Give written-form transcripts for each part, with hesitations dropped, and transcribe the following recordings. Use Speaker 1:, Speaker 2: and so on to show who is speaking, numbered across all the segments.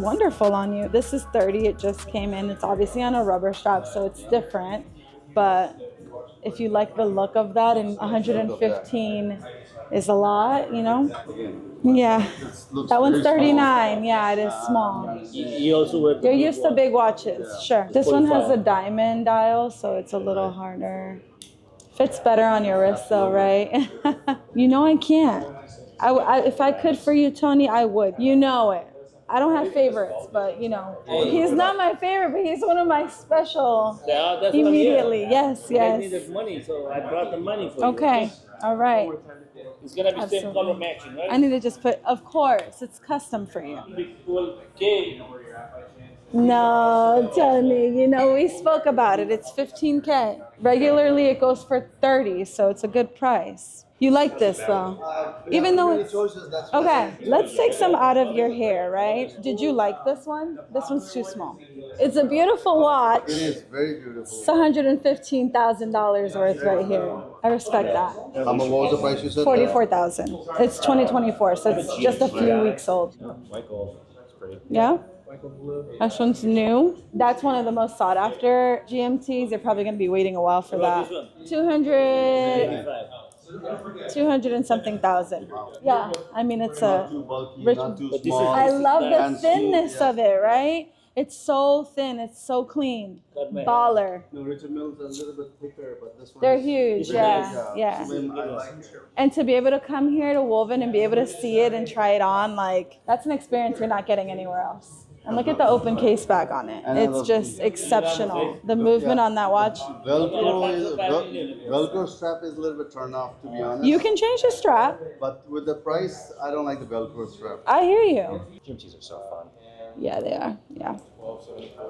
Speaker 1: wonderful on you. This is 30, it just came in. It's obviously on a rubber strap, so it's different. But if you like the look of that, and 115 is a lot, you know? Yeah. That one's 39. Yeah, it is small.
Speaker 2: You also wear
Speaker 1: You're used to big watches. Sure. This one has a diamond dial, so it's a little harder. Fits better on your wrist though, right? You know I can't. If I could for you, Tony, I would. You know it. I don't have favorites, but you know, he's not my favorite, but he's one of my special.
Speaker 2: Yeah, that's
Speaker 1: immediately. Yes, yes.
Speaker 2: I needed money, so I brought the money for you.
Speaker 1: Okay, all right.
Speaker 2: It's gonna be same color matching, right?
Speaker 1: I need to just put, of course, it's custom for you.
Speaker 2: Okay.
Speaker 1: No, Tony, you know, we spoke about it. It's 15K. Regularly, it goes for 30, so it's a good price. You like this, though? Even though it's... Okay, let's take some out of your hair, right? Did you like this one? This one's too small. It's a beautiful watch.
Speaker 3: It is very beautiful.
Speaker 1: It's $115,000 worth right here. I respect that.
Speaker 3: How much was the price you said?
Speaker 1: 44,000. It's 2024, so it's just a few weeks old. Yeah? That one's new. That's one of the most sought after GMTs. You're probably going to be waiting a while for that. 200 and something thousand. Yeah, I mean, it's a rich. I love the thinness of it, right? It's so thin, it's so clean. Baller.
Speaker 3: No, Richard Mills is a little bit thicker, but this one.
Speaker 1: They're huge, yeah. And to be able to come here to WOLVYN and be able to see it and try it on, like, that's an experience you're not getting anywhere else. And look at the open case back on it. It's just exceptional. The movement on that watch.
Speaker 3: Velcro strap is a little bit turned off, to be honest.
Speaker 1: You can change the strap.
Speaker 3: But with the price, I don't like the Velcro strap.
Speaker 1: I hear you.
Speaker 4: GMTs are so fun.
Speaker 1: Yeah, they are. Yeah.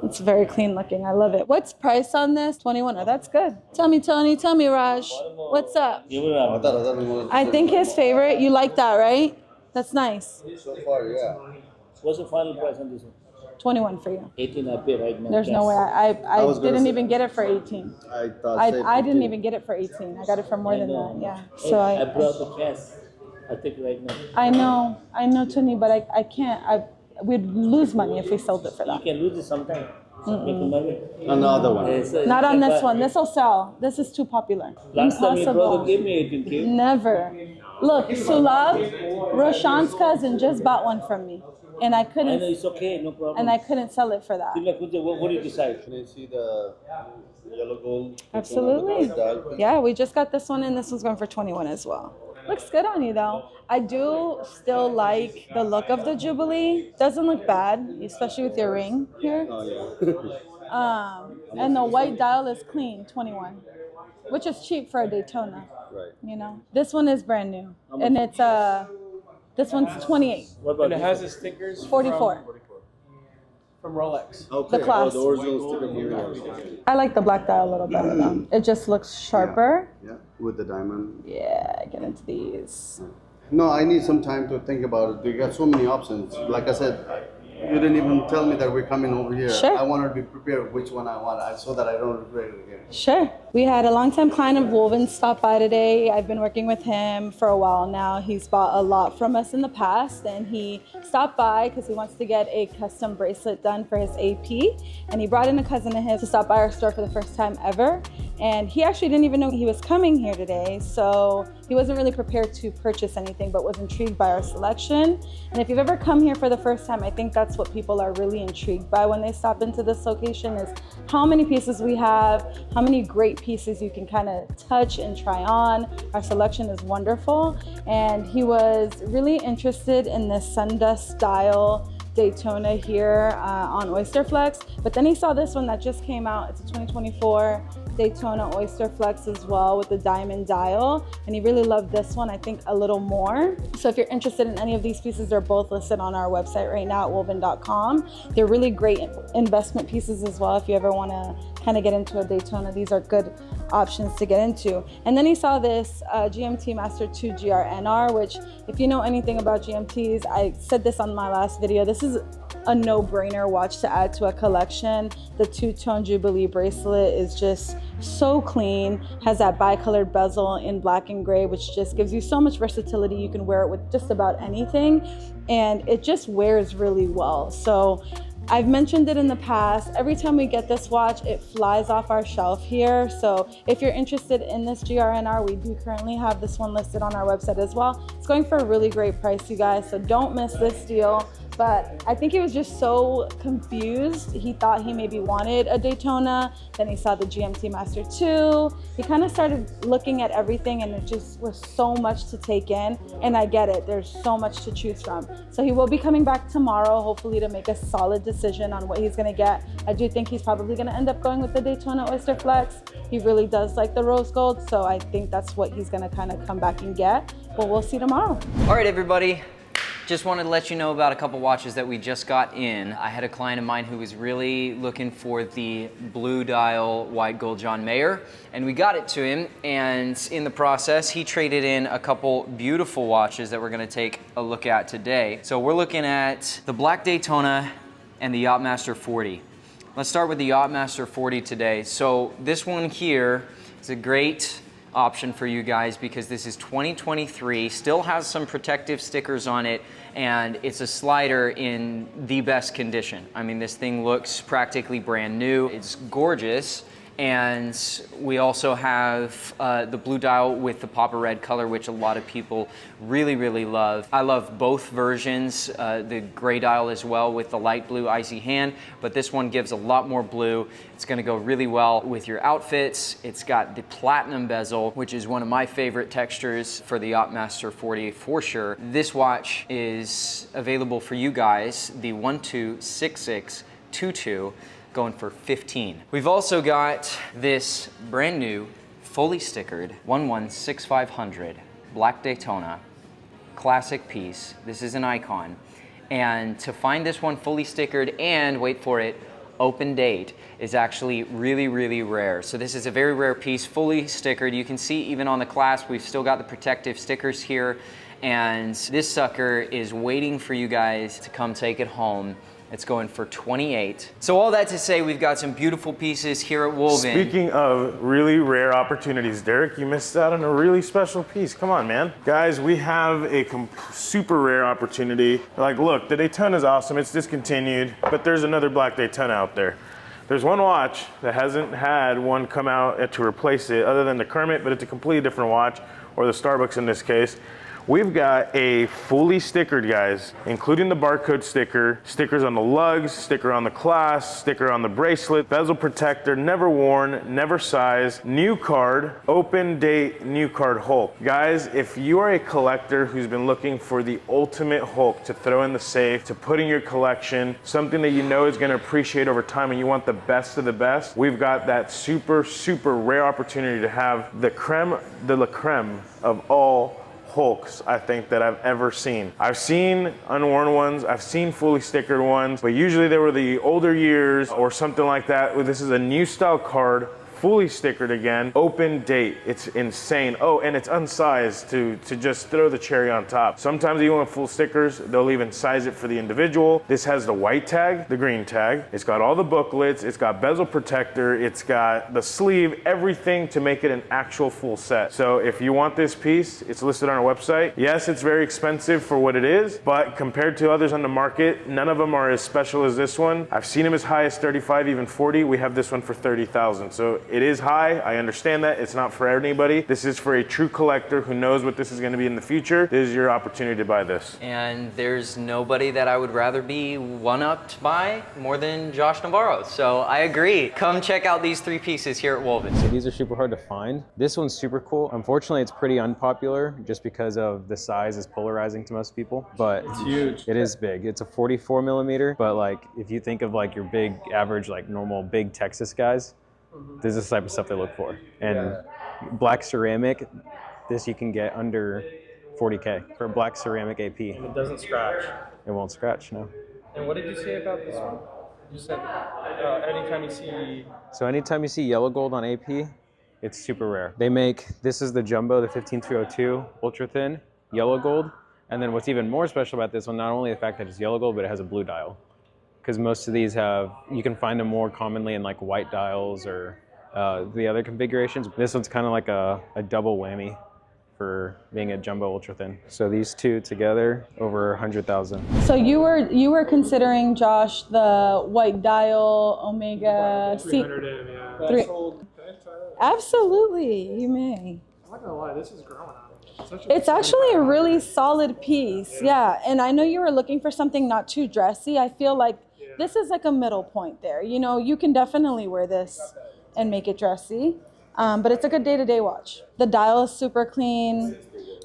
Speaker 1: It's very clean looking. I love it. What's price on this? 21. Oh, that's good. Tell me, Tony. Tell me, Raj. What's up? I think his favorite. You like that, right? That's nice.
Speaker 3: So far, yeah.
Speaker 2: What's the final price on this one?
Speaker 1: 21 for you.
Speaker 2: 18 I pay right now.
Speaker 1: There's no way. I didn't even get it for 18. I didn't even get it for 18. I got it for more than that. Yeah. So
Speaker 2: I brought the cash. I take it right now.
Speaker 1: I know, Tony, but I can't. We'd lose money if we sold it for that.
Speaker 2: You can lose it sometime. Money.
Speaker 3: Another one.
Speaker 1: Not on this one. This will sell. This is too popular.
Speaker 2: Last time your brother gave me 18K.
Speaker 1: Never. Look, Sulab, Roshan's cousin, just bought one from me. And I couldn't.
Speaker 2: I know, it's okay, no problem.
Speaker 1: And I couldn't sell it for that.
Speaker 2: What do you decide?
Speaker 3: Can you see the yellow gold?
Speaker 1: Absolutely. Yeah, we just got this one, and this one's going for 21 as well. Looks good on you, though. I do still like the look of the Jubilee. Doesn't look bad, especially with your ring here.
Speaker 3: Oh, yeah.
Speaker 1: And the white dial is clean, 21, which is cheap for a Daytona.
Speaker 3: Right.
Speaker 1: You know, this one is brand new, and it's this one's 28.
Speaker 4: And it has the stickers
Speaker 1: 44.
Speaker 4: From Rolex.
Speaker 3: Okay.
Speaker 1: The class.
Speaker 3: The original sticker from Rolex.
Speaker 1: I like the black dial a little better though. It just looks sharper.
Speaker 3: Yeah, with the diamond.
Speaker 1: Yeah, get into these.
Speaker 3: No, I need some time to think about it. You got so many options. Like I said, you didn't even tell me that we're coming over here.
Speaker 1: Sure.
Speaker 3: I wanted to be prepared which one I want, so that I don't regret it again.
Speaker 1: Sure. We had a longtime client of WOLVYN stop by today. I've been working with him for a while now. He's bought a lot from us in the past, and he stopped by because he wants to get a custom bracelet done for his AP. And he brought in a cousin of his to stop by our store for the first time ever. And he actually didn't even know he was coming here today, so he wasn't really prepared to purchase anything, but was intrigued by our selection. And if you've ever come here for the first time, I think that's what people are really intrigued by when they stop into this location, is how many pieces we have, how many great pieces you can kind of touch and try on. Our selection is wonderful. And he was really interested in this Sundust style Daytona here on Oyster Flex, but then he saw this one that just came out. It's a 2024 Daytona Oyster Flex as well with the diamond dial, and he really loved this one, I think, a little more. So if you're interested in any of these pieces, they're both listed on our website right now at wolvyn.com. They're really great investment pieces as well if you ever want to kind of get into a Daytona. These are good options to get into. And then he saw this GMT Master 2 GR NR, which if you know anything about GMTs, I said this on my last video, this is a no-brainer watch to add to a collection. The two-tone Jubilee bracelet is just so clean, has that bi-colored bezel in black and gray, which just gives you so much versatility. You can wear it with just about anything, and it just wears really well. So I've mentioned it in the past, every time we get this watch, it flies off our shelf here. So if you're interested in this GRNR, we do currently have this one listed on our website as well. It's going for a really great price, you guys, so don't miss this deal. But I think he was just so confused. He thought he maybe wanted a Daytona, then he saw the GMT Master 2. He kind of started looking at everything, and it just was so much to take in. And I get it, there's so much to choose from. So he will be coming back tomorrow, hopefully to make a solid decision on what he's gonna get. I do think he's probably gonna end up going with the Daytona Oyster Flex. He really does like the rose gold, so I think that's what he's gonna kind of come back and get. But we'll see tomorrow.
Speaker 5: All right, everybody. Just wanted to let you know about a couple watches that we just got in. I had a client of mine who was really looking for the blue dial white gold John Mayer, and we got it to him, and in the process, he traded in a couple beautiful watches that we're gonna take a look at today. So we're looking at the Black Daytona and the Yachtmaster 40. Let's start with the Yachtmaster 40 today. So this one here is a great option for you guys because this is 2023, still has some protective stickers on it, and it's a slider in the best condition. I mean, this thing looks practically brand new. It's gorgeous. And we also have the blue dial with the Papa Red color, which a lot of people really, really love. I love both versions, the gray dial as well with the light blue icy hand, but this one gives a lot more blue. It's gonna go really well with your outfits. It's got the platinum bezel, which is one of my favorite textures for the Yachtmaster 40 for sure. This watch is available for you guys, the 126622. Going for 15. We've also got this brand new, fully stickered 116-500 Black Daytona, classic piece. This is an icon. And to find this one fully stickered and, wait for it, open date is actually really, really rare. So this is a very rare piece, fully stickered. You can see even on the clasp, we've still got the protective stickers here. And this sucker is waiting for you guys to come take it home. It's going for 28. So all that to say, we've got some beautiful pieces here at WOLVYN.
Speaker 6: Speaking of really rare opportunities, Derek, you missed out on a really special piece. Come on, man. Guys, we have a super rare opportunity. Like, look, the Daytona's awesome. It's discontinued, but there's another Black Daytona out there. There's one watch that hasn't had one come out to replace it other than the Kermit, but it's a completely different watch, or the Starbucks in this case. We've got a fully stickered, guys, including the barcode sticker, stickers on the lugs, sticker on the clasp, sticker on the bracelet, bezel protector, never worn, never size, new card, open date, new card Hulk. Guys, if you are a collector who's been looking for the ultimate Hulk to throw in the safe, to put in your collection, something that you know is gonna appreciate over time and you want the best of the best, we've got that super, super rare opportunity to have the creme de la creme of all Hulks, I think, that I've ever seen. I've seen unworn ones, I've seen fully stickered ones, but usually they were the older years or something like that. This is a new style card, fully stickered again, open date. It's insane. Oh, and it's unsized to just throw the cherry on top. Sometimes even with full stickers, they'll even size it for the individual. This has the white tag, the green tag. It's got all the booklets, it's got bezel protector, it's got the sleeve, everything to make it an actual full set. So if you want this piece, it's listed on our website. Yes, it's very expensive for what it is, but compared to others on the market, none of them are as special as this one. I've seen them as high as 35, even 40. We have this one for 30,000. So it is high, I understand that. It's not for anybody. This is for a true collector who knows what this is going to be in the future. This is your opportunity to buy this.
Speaker 5: And there's nobody that I would rather be one-upped by more than Josh Navarro. So I agree. Come check out these three pieces here at WOLVYN.
Speaker 7: So these are super hard to find. This one's super cool. Unfortunately, it's pretty unpopular just because of the size is polarizing to most people, but it's huge. It is big. It's a 44 millimeter, but like if you think of like your big average, like normal big Texas guys, this is the type of stuff they look for. And black ceramic, this you can get under 40K for black ceramic AP.
Speaker 4: And it doesn't scratch.
Speaker 7: It won't scratch, no.
Speaker 4: And what did you say about this one? You said anytime you see...
Speaker 7: So anytime you see yellow gold on AP, it's super rare. They make, this is the jumbo, the 15302, ultra thin, yellow gold. And then what's even more special about this one, not only the fact that it's yellow gold, but it has a blue dial. because most of these have, you can find them more commonly in like white dials or the other configurations. This one's kind of like a double whammy for being a jumbo ultra thin. So these two together, over 100,000.
Speaker 1: So you were considering, Josh, the white dial Omega C.
Speaker 4: 300 yeah.
Speaker 1: Absolutely, you may.
Speaker 4: I'm not gonna lie, this is growing on me.
Speaker 1: It's actually a really solid piece, yeah. And I know you were looking for something not too dressy. I feel like this is like a middle point there. You know, you can definitely wear this and make it dressy. But it's a good day-to-day watch. The dial is super clean.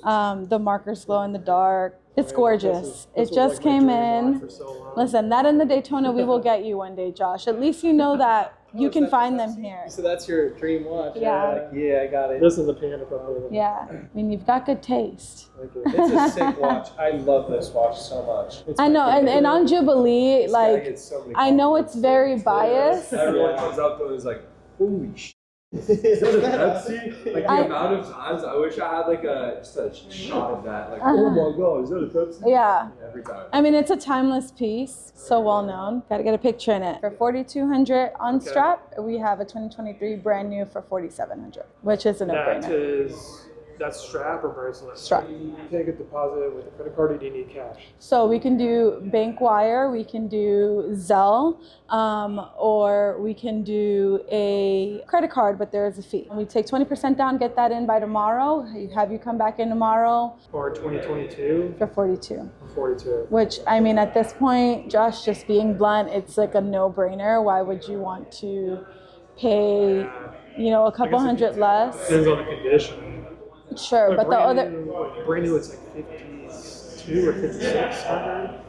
Speaker 1: The markers glow in the dark. It's gorgeous. It just came in. Listen, that in the Daytona, we will get you one day, Josh. At least you know that you can find them here.
Speaker 8: So that's your dream watch.
Speaker 1: Yeah.
Speaker 8: Yeah, I got it.
Speaker 4: This is the piano probably.
Speaker 1: Yeah. I mean, you've got good taste.
Speaker 8: It's a sick watch. I love this watch so much.
Speaker 1: I know, and on Jubilee, like, I know it's very biased.
Speaker 9: Everyone comes up to it and is like, holy shit. Pepsi? Like the amount of times I wish I had like just a shot of that. Like, oh my god, is that a Pepsi?
Speaker 1: Yeah.
Speaker 9: Every time.
Speaker 1: I mean, it's a timeless piece, so well known. Got to get a picture in it. For $4,200 on strap, we have a 2023 brand new for $4,700, which is a no-brainer.
Speaker 4: That's strap or bracelet?
Speaker 1: Strap.
Speaker 4: You take a deposit with a credit card, or do you need cash?
Speaker 1: So we can do bank wire, we can do Zelle, or we can do a credit card, but there is a fee. We take 20% down, get that in by tomorrow. Have you come back in tomorrow?
Speaker 4: For 2022?
Speaker 1: For 42.
Speaker 4: 42.
Speaker 1: Which, I mean, at this point, Josh, just being blunt, it's like a no-brainer. Why would you want to pay, you know, a couple hundred less?
Speaker 4: Depends on the condition.
Speaker 1: Sure, but the other...
Speaker 4: Brand new, it's like 52 or 5600.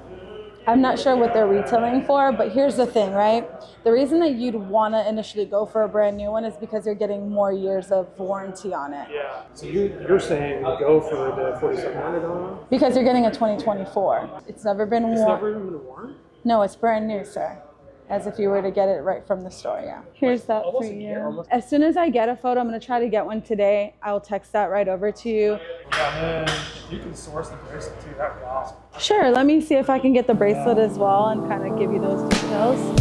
Speaker 1: I'm not sure what they're retailing for, but here's the thing, right? The reason that you'd want to initially go for a brand new one is because you're getting more years of warranty on it.
Speaker 4: Yeah. So you're saying go for the 4700 on?
Speaker 1: Because you're getting a 2024. It's never been worn.
Speaker 4: It's never even been worn?
Speaker 1: No, it's brand new, sir. As if you were to get it right from the store, yeah. Here's that for you. As soon as I get a photo, I'm going to try to get one today. I'll text that right over to you.
Speaker 4: Yeah, man, you can source the bracelet too. That'd be awesome.
Speaker 1: Sure, let me see if I can get the bracelet as well and kind of give you those details.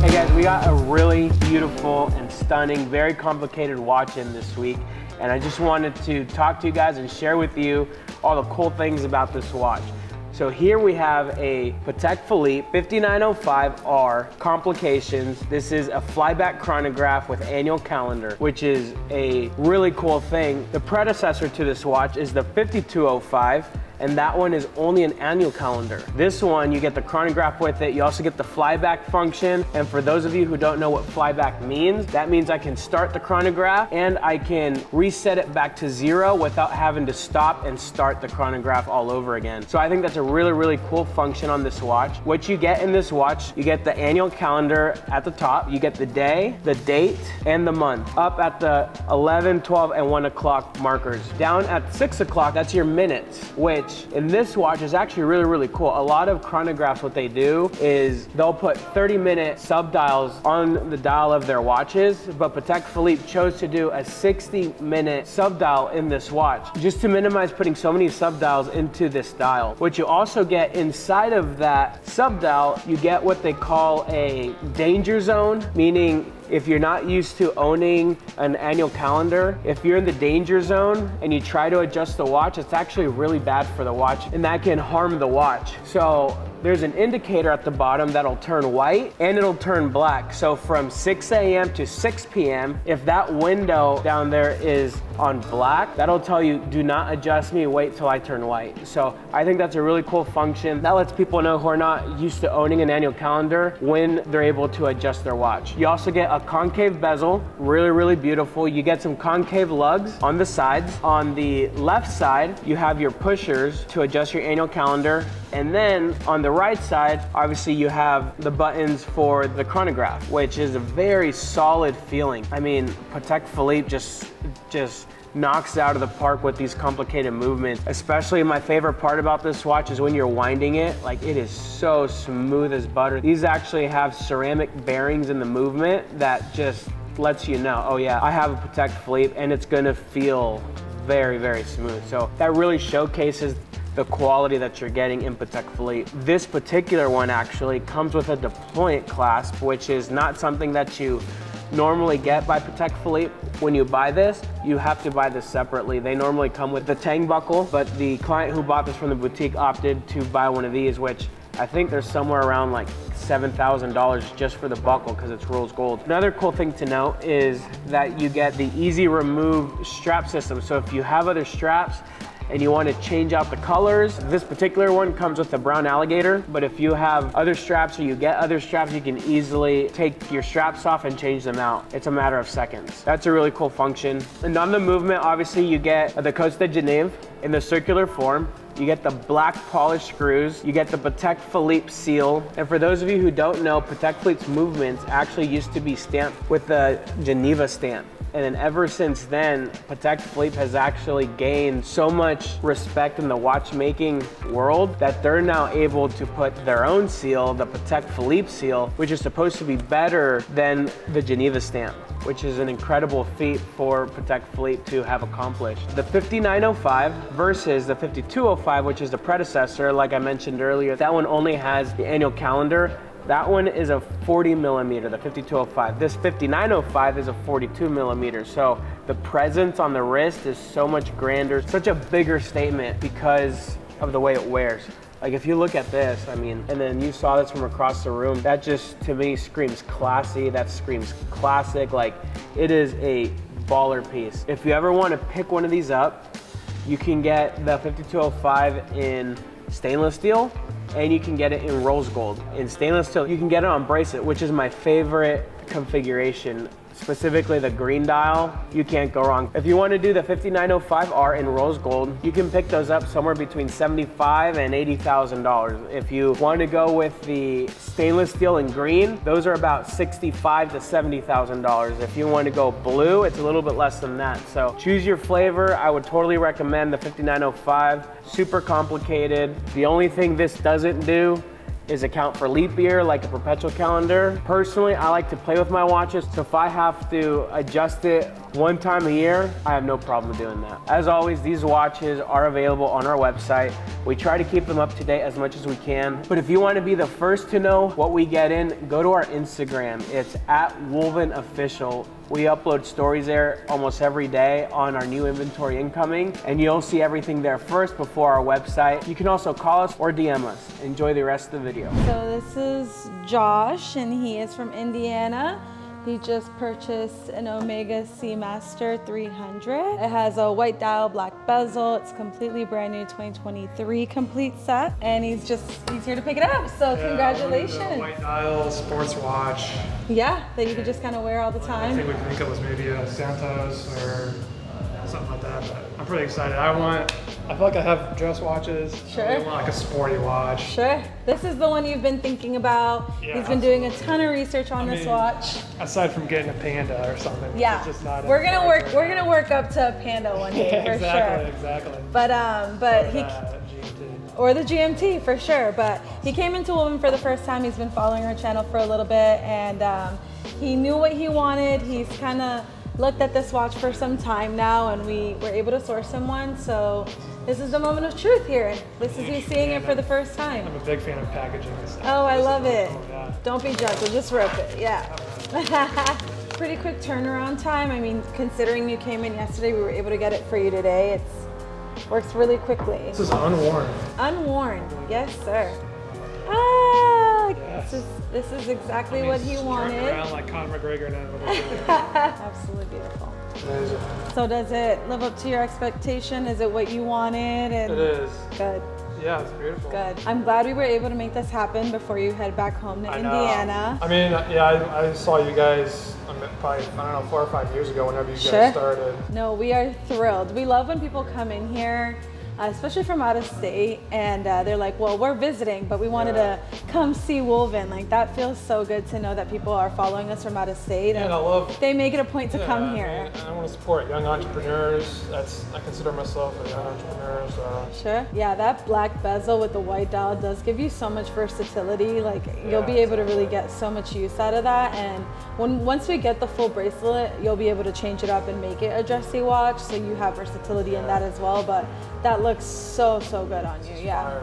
Speaker 10: Hey guys, we got a really beautiful and stunning, very complicated watch in this week, and I just wanted to talk to you guys and share with you all the cool things about this watch. So here we have a Patek Philippe 5905R Complications. This is a flyback chronograph with annual calendar, which is a really cool thing. The predecessor to this watch is the 5205, and that one is only an annual calendar. This one, you get the chronograph with it. You also get the flyback function. And for those of you who don't know what flyback means, that means I can start the chronograph and I can reset it back to 0 without having to stop and start the chronograph all over again. So I think that's a really, really cool function on this watch. What you get in this watch, you get the annual calendar at the top. You get the day, the date, and the month. Up at the 11, 12, and 1 o'clock markers. Down at 6 o'clock, that's your minutes, which in this watch is actually really, really cool. A lot of chronographs, what they do is they'll put 30-minute subdials on the dial of their watches, but Patek Philippe chose to do a 60-minute subdial in this watch, just to minimize putting so many subdials into this dial. What you also get inside of that subdial, you get what they call a danger zone, meaning if you're not used to owning an annual calendar, if you're in the danger zone and you try to adjust the watch, it's actually really bad for the watch and that can harm the watch. So there's an indicator at the bottom that'll turn white and it'll turn black. So from 6 a.m. to 6 p.m., if that window down there is on black, that'll tell you, do not adjust me, wait till I turn white. So I think that's a really cool function. That lets people know who are not used to owning an annual calendar when they're able to adjust their watch. You also get a concave bezel, really, really beautiful. You get some concave lugs on the sides. On the left side, you have your pushers to adjust your annual calendar. And then on the right side, obviously you have the buttons for the chronograph, which is a very solid feeling. I mean, Patek Philippe just knocks it out of the park with these complicated movements. Especially my favorite part about this watch is when you're winding it, like it is so smooth as butter. These actually have ceramic bearings in the movement that just lets you know, oh yeah, I have a Patek Philippe and it's gonna feel very, very smooth. So that really showcases the quality that you're getting in Patek Philippe. This particular one actually comes with a deployant clasp, which is not something that you normally get by Patek Philippe. When you buy this, you have to buy this separately. They normally come with the tang buckle, but the client who bought this from the boutique opted to buy one of these, which I think there's somewhere around like $7,000 just for the buckle because it's rose gold. Another cool thing to note is that you get the easy remove strap system. So if you have other straps and you want to change out the colors, this particular one comes with a brown alligator, but if you have other straps or you get other straps, you can easily take your straps off and change them out. It's a matter of seconds. That's a really cool function. And on the movement, obviously you get the Côte de Genève in the circular form. You get the black polished screws, you get the Patek Philippe seal. And for those of you who don't know, Patek Philippe's movements actually used to be stamped with the Geneva stamp. And then ever since then, Patek Philippe has actually gained so much respect in the watchmaking world that they're now able to put their own seal, the Patek Philippe seal, which is supposed to be better than the Geneva stamp, which is an incredible feat for Patek Philippe to have accomplished. The 5905 versus the 5205, which is the predecessor, like I mentioned earlier, that one only has the annual calendar. That one is a 40 millimeter, the 5205. This 5905 is a 42 millimeter. So the presence on the wrist is so much grander, such a bigger statement because of the way it wears. Like if you look at this, I mean, and then you saw this from across the room, that just to me screams classy, that screams classic. Like it is a baller piece. If you ever want to pick one of these up, you can get the 5205 in stainless steel, and you can get it in rose gold. In stainless steel, you can get it on bracelet, which is my favorite configuration. Specifically the green dial, you can't go wrong. If you want to do the 5905R in rose gold, you can pick those up somewhere between $75,000 and $80,000. If you want to go with the stainless steel in green, those are about $65,000 to $70,000. If you want to go blue, it's a little bit less than that. So choose your flavor. I would totally recommend the 5905. Super complicated. The only thing this doesn't do is account for leap year like a perpetual calendar. Personally, I like to play with my watches, so if I have to adjust it one time a year, I have no problem doing that. As always, these watches are available on our website. We try to keep them up to date as much as we can, but if you want to be the first to know what we get in, go to our Instagram. It's @WOLVYN_official. We upload stories there almost every day on our new inventory incoming, and you'll see everything there first before our website. You can also call us or DM us. Enjoy the rest of the video.
Speaker 1: So this is Josh, and he is from Indiana. He just purchased an Omega Seamaster 300. It has a white dial, black bezel. It's completely brand new 2023 complete set, and he's here to pick it up. So yeah, congratulations.
Speaker 11: White dial sports watch.
Speaker 1: Yeah, that you could just kind of wear all the time.
Speaker 11: I think we could think it was maybe a Santos or something like that, but I'm pretty excited. I feel like I have dress watches.
Speaker 1: Sure.
Speaker 11: I really want like a sporty watch.
Speaker 1: Sure. This is the one you've been thinking about.
Speaker 11: Yeah,
Speaker 1: he's been doing a ton of research on this watch.
Speaker 11: Aside from getting a Panda or something.
Speaker 1: Yeah.
Speaker 11: It's just not
Speaker 1: we're gonna work up to a Panda one day for sure.
Speaker 11: Exactly.
Speaker 1: But he
Speaker 11: GMT.
Speaker 1: Or the GMT for sure. But he came into WOLVYN for the first time. He's been following our channel for a little bit, and he knew what he wanted. He's kind of looked at this watch for some time now, and we were able to source him one. So this is the moment of truth here. This is you seeing it for the first time.
Speaker 11: I'm a big fan of packaging and stuff.
Speaker 1: Oh, I love it. Yeah. Don't be judged, just rip it, yeah. Pretty quick turnaround time. I mean, considering you came in yesterday, we were able to get it for you today. It works really quickly.
Speaker 11: This is unworn.
Speaker 1: Unworn, yes sir. Ah, yes. This is exactly what he wanted.
Speaker 11: Around like Conor McGregor now.
Speaker 1: Absolutely beautiful.
Speaker 11: Amazing.
Speaker 1: So does it live up to your expectation? Is it what you wanted? And
Speaker 11: it is.
Speaker 1: Good.
Speaker 11: Yeah, it's beautiful.
Speaker 1: Good. I'm glad we were able to make this happen before you head back home to Indiana.
Speaker 11: I mean, yeah, I saw you guys probably, I don't know, 4 or 5 years ago whenever you guys started.
Speaker 1: No, we are thrilled. We love when people come in here. especially from out of state, and they're like, well, we're visiting, but we wanted to come see WOLVYN. Like, that feels so good to know that people are following us from out of state, and they make it a point to come here.
Speaker 11: I want to support young entrepreneurs. I consider myself a young entrepreneur, so.
Speaker 1: Sure. Yeah, that black bezel with the white dial does give you so much versatility. Like, you'll be able to really get so much use out of that, and once we get the full bracelet, you'll be able to change it up and make it a dressy watch, so you have versatility in that as well. But that looks so good on you. Yeah.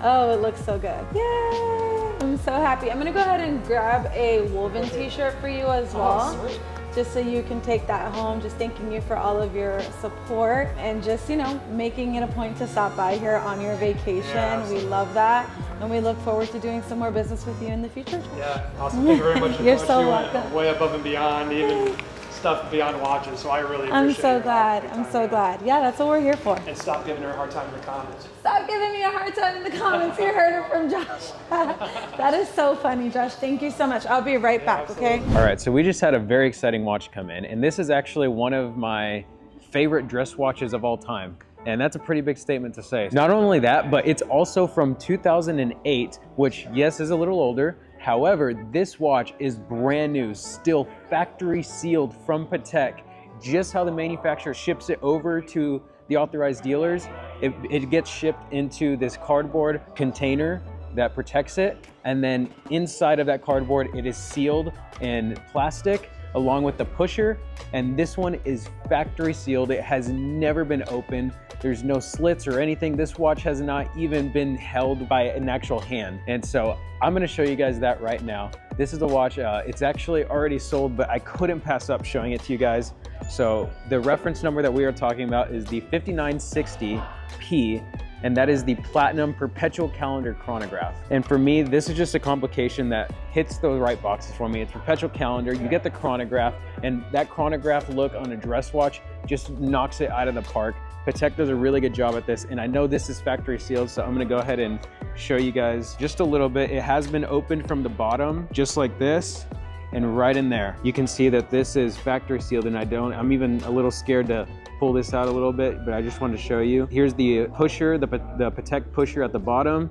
Speaker 1: Oh, it looks so good. Yay! I'm so happy. I'm gonna go ahead and grab a WOLVYN t-shirt for you as well.
Speaker 11: Oh, sweet.
Speaker 1: Just so you can take that home. Just thanking you for all of your support and just, you know, making it a point to stop by here on your vacation. We love that, and we look forward to doing some more business with you in the future.
Speaker 11: Yeah, awesome. Thank you very much.
Speaker 1: You're so
Speaker 11: you
Speaker 1: welcome.
Speaker 11: went way above and beyond, even stuff beyond watches, so I really appreciate
Speaker 1: I'm so
Speaker 11: your
Speaker 1: glad.
Speaker 11: help.
Speaker 1: I'm so glad. Yeah, that's what we're here for.
Speaker 11: And stop giving her a hard time in the comments.
Speaker 1: Stop giving me a hard time in the comments. You heard it from Josh. That is so funny, Josh. Thank you so much. I'll be right back, okay?
Speaker 7: All right, so we just had a very exciting watch come in, and this is actually one of my favorite dress watches of all time. And that's a pretty big statement to say. Not only that, but it's also from 2008, which, yes, is a little older. However, this watch is brand new, still factory sealed from Patek. Just how the manufacturer ships it over to the authorized dealers, it gets shipped into this cardboard container that protects it. And then inside of that cardboard, it is sealed in plastic along with the pusher. And this one is factory sealed. It has never been opened. There's no slits or anything. This watch has not even been held by an actual hand. And so I'm gonna show you guys that right now. This is the watch, it's actually already sold, but I couldn't pass up showing it to you guys. So the reference number that we are talking about is the 5960P, and that is the Platinum Perpetual Calendar Chronograph. And for me, this is just a complication that hits the right boxes for me. It's Perpetual Calendar, you get the chronograph, and that chronograph look on a dress watch just knocks it out of the park. Patek does a really good job at this, and I know this is factory sealed, so I'm gonna go ahead and show you guys just a little bit. It has been opened from the bottom, just like this, and right in there. You can see that this is factory sealed, and I'm even a little scared to pull this out a little bit, but I just wanted to show you. Here's the pusher, the Patek pusher at the bottom,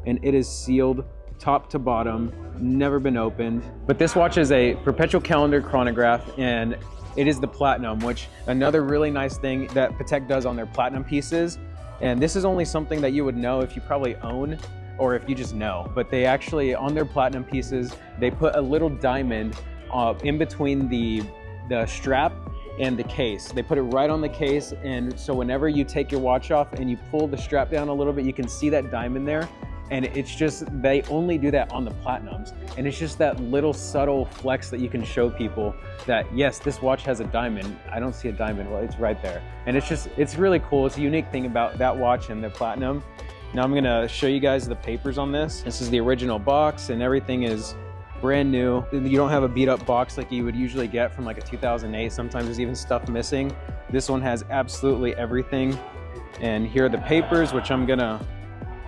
Speaker 7: and it is sealed top to bottom, never been opened. But this watch is a Perpetual Calendar Chronograph, and it is the Platinum, which another really nice thing that Patek does on their Platinum pieces. And this is only something that you would know if you probably own or if you just know. But they actually, on their Platinum pieces, they put a little diamond in between the strap and the case. They put it right on the case, and so whenever you take your watch off and you pull the strap down a little bit, you can see that diamond there. And it's just, they only do that on the Platinums. And it's just that little subtle flex that you can show people that, yes, this watch has a diamond. I don't see a diamond, well, it's right there. And it's really cool. It's a unique thing about that watch and the Platinum. Now I'm gonna show you guys the papers on this. This is the original box, and everything is brand new. You don't have a beat up box like you would usually get from like a 2008. Sometimes there's even stuff missing. This one has absolutely everything. And here are the papers, which I'm gonna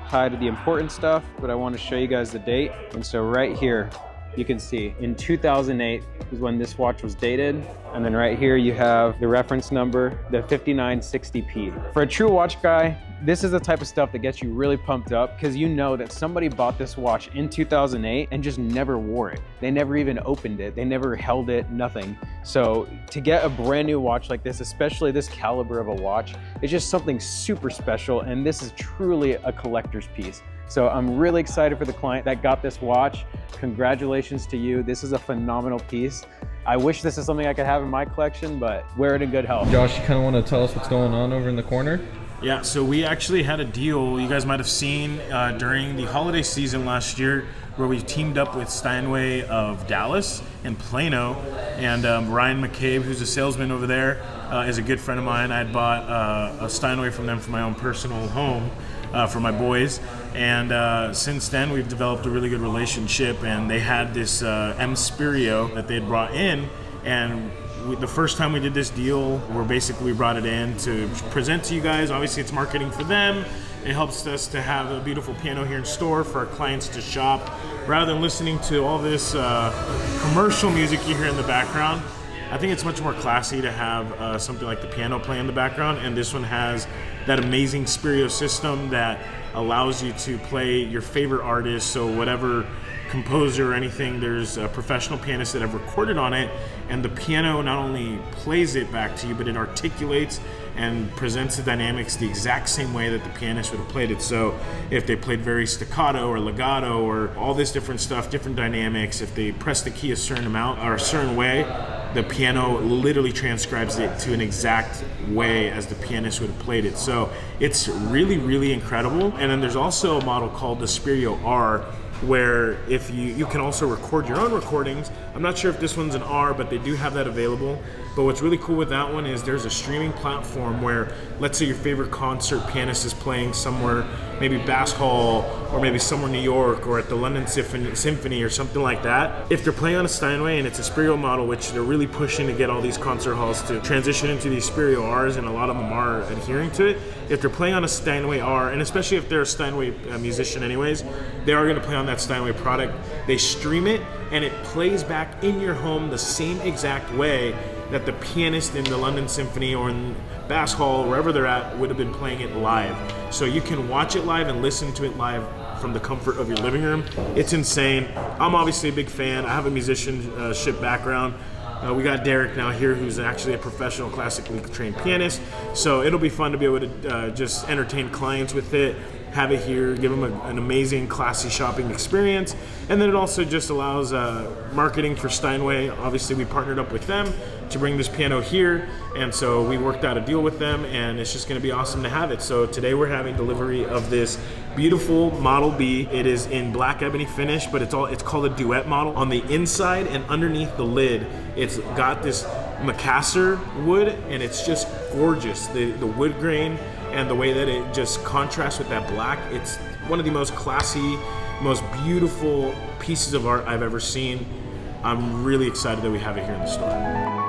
Speaker 7: hide the important stuff, but I want to show you guys the date. And so right here, you can see in 2008 is when this watch was dated. And then right here you have the reference number, the 5960P. For a true watch guy, this is the type of stuff that gets you really pumped up, because you know that somebody bought this watch in 2008 and just never wore it. They never even opened it. They never held it, nothing. So to get a brand new watch like this, especially this caliber of a watch, it's just something super special. And this is truly a collector's piece. So I'm really excited for the client that got this watch. Congratulations to you. This is a phenomenal piece. I wish this is something I could have in my collection, but wear it in good health.
Speaker 12: Josh, you kind of want to tell us what's going on over in the corner?
Speaker 6: Yeah, so we actually had a deal you guys might have seen during the holiday season last year, where we teamed up with Steinway of Dallas and Plano, and Ryan McCabe, who's a salesman over there, is a good friend of mine. I had bought a Steinway from them for my own personal home for my boys, and since then we've developed a really good relationship, and they had this M Spirio that they had brought in, and the first time we did this deal, we brought it in to present to you guys. Obviously it's marketing for them. It helps us to have a beautiful piano here in store for our clients to shop, rather than listening to all this commercial music you hear in the background. I think it's much more classy to have something like the piano play in the background, and this one has that amazing stereo system that allows you to play your favorite artist. So whatever composer or anything, there's professional pianists that have recorded on it, and the piano not only plays it back to you, but it articulates and presents the dynamics the exact same way that the pianist would have played it. So if they played very staccato or legato or all this different stuff, different dynamics, if they press the key a certain amount or a certain way, the piano literally transcribes it to an exact way as the pianist would have played it. So it's really, really incredible. And then there's also a model called the Spirio R, where if you can also record your own recordings. I'm not sure if this one's an R, but they do have that available. But what's really cool with that one is there's a streaming platform where, let's say your favorite concert pianist is playing somewhere, maybe Bass Hall, or maybe somewhere in New York, or at the London Symphony or something like that. If they're playing on a Steinway and it's a Spirio model, which they're really pushing to get all these concert halls to transition into these Spirio Rs, and a lot of them are adhering to it. If they're playing on a Steinway R, and especially if they're a Steinway musician anyways, they are going to play on that Steinway product. They stream it, and it plays back in your home the same exact way that the pianist in the London Symphony or in Bass Hall, wherever they're at, would have been playing it live. So you can watch it live and listen to it live from the comfort of your living room. It's insane. I'm obviously a big fan. I have a musicianship background. We got Derek now here, who's actually a professional classically trained pianist. So it'll be fun to be able to just entertain clients with it, have it here, give them an amazing, classy shopping experience. And then it also just allows marketing for Steinway. Obviously, we partnered up with them to bring this piano here, and so we worked out a deal with them, and it's just going to be awesome to have it. So today we're having delivery of this beautiful Model B. It is in black ebony finish, but it's called a duet model. On the inside and underneath the lid, it's got this macassar wood, and it's just gorgeous. The wood grain and the way that it just contrasts with that black, it's one of the most classy, most beautiful pieces of art I've ever seen. I'm really excited that we have it here in the store.